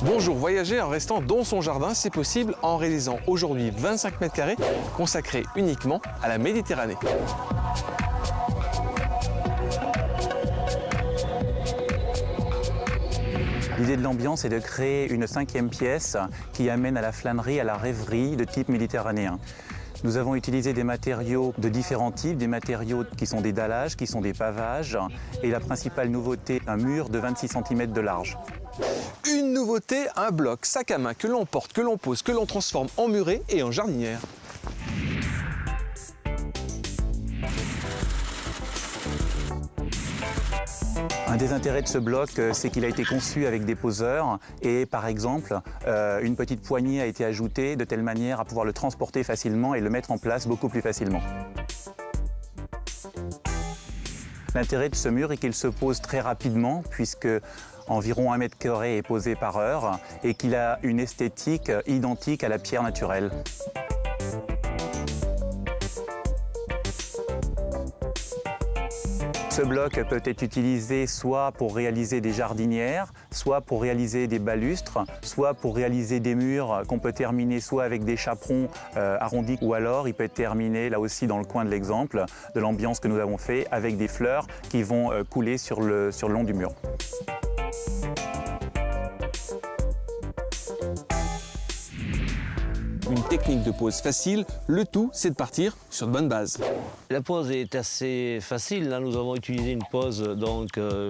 Bonjour, voyager en restant dans son jardin, c'est possible en réalisant aujourd'hui 25 mètres carrés consacrés uniquement à la Méditerranée. L'idée de l'ambiance est de créer une 5e pièce qui amène à la flânerie, à la rêverie de type méditerranéen. Nous avons utilisé des matériaux de différents types, des matériaux qui sont des dallages, qui sont des pavages, et la principale nouveauté, un mur de 26 cm de large. Une nouveauté, un bloc sac à main que l'on porte, que l'on pose, que l'on transforme en muret et en jardinière. Un des intérêts de ce bloc, c'est qu'il a été conçu avec des poseurs et par exemple, une petite poignée a été ajoutée de telle manière à pouvoir le transporter facilement et le mettre en place beaucoup plus facilement. L'intérêt de ce mur est qu'il se pose très rapidement puisque environ 1 mètre carré est posé par heure et qu'il a une esthétique identique à la pierre naturelle. Ce bloc peut être utilisé soit pour réaliser des jardinières, soit pour réaliser des balustres, soit pour réaliser des murs qu'on peut terminer soit avec des chaperons arrondis ou alors il peut être terminé là aussi dans le coin de l'exemple de l'ambiance que nous avons fait avec des fleurs qui vont couler sur le long du mur. Une technique de pose facile, le tout c'est de partir sur de bonnes bases. La pose est assez facile. Là, nous avons utilisé une pose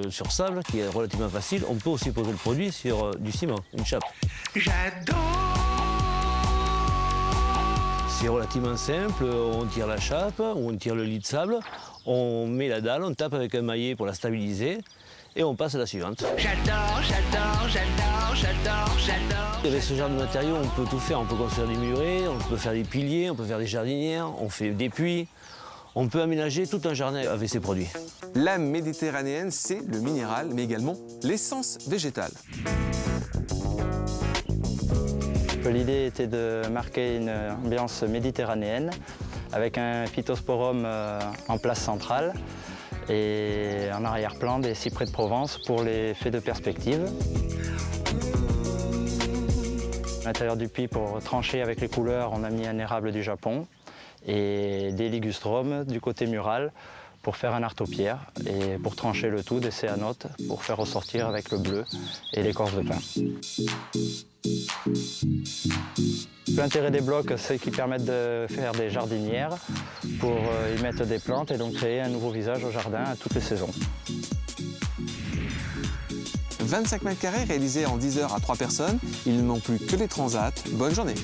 sur sable qui est relativement facile. On peut aussi poser le produit sur du ciment, une chape. J'adore! C'est relativement simple. On tire la chape, on tire le lit de sable, on met la dalle, on tape avec un maillet pour la stabiliser et on passe à la suivante. J'adore, j'adore, j'adore, j'adore, j'adore. Avec ce genre de matériaux, on peut tout faire. On peut construire des murets, on peut faire des piliers, on peut faire des jardinières, on fait des puits. On peut aménager tout un jardin avec ces produits. La méditerranéenne, c'est le minéral, mais également l'essence végétale. L'idée était de marquer une ambiance méditerranéenne avec un phytosporum en place centrale et en arrière-plan des cyprès de Provence pour l'effet de perspective. À l'intérieur du puits, pour trancher avec les couleurs, on a mis un érable du Japon et des ligustrum du côté mural pour faire un artopierre et pour trancher le tout des céanotes pour faire ressortir avec le bleu et l'écorce de pin. L'intérêt des blocs, c'est qu'ils permettent de faire des jardinières pour y mettre des plantes et donc créer un nouveau visage au jardin à toutes les saisons. 25 mètres carrés réalisés en 10 heures à 3 personnes, il ne manque plus que les transats. Bonne journée!